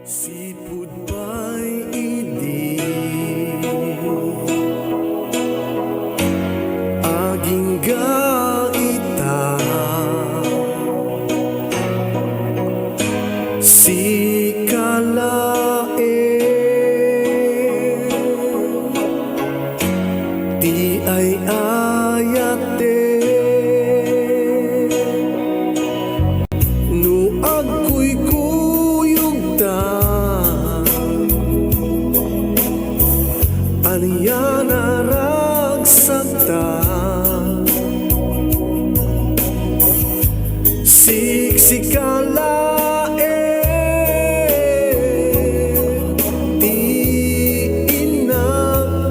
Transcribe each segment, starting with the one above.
Sipud pa'y idi aging gaita si kalae di ay-ayate no agko'y aniya naragsakta siksikalae di inayate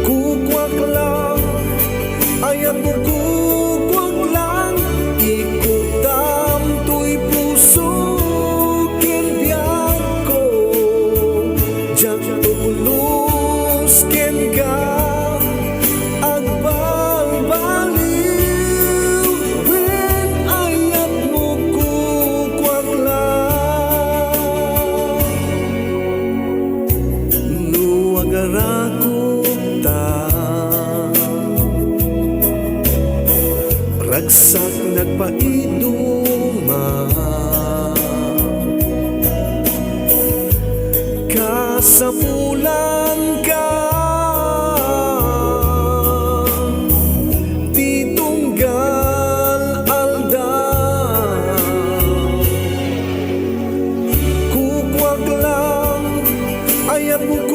kukwak lang ayat mo kukwak lang ikutam to'y puso ken ka agbalbaliw when ayat mo kukwak lang no agarakuta ragsak nagpaiduma kasapulan ka titunggal alda kukwak lang ayat mo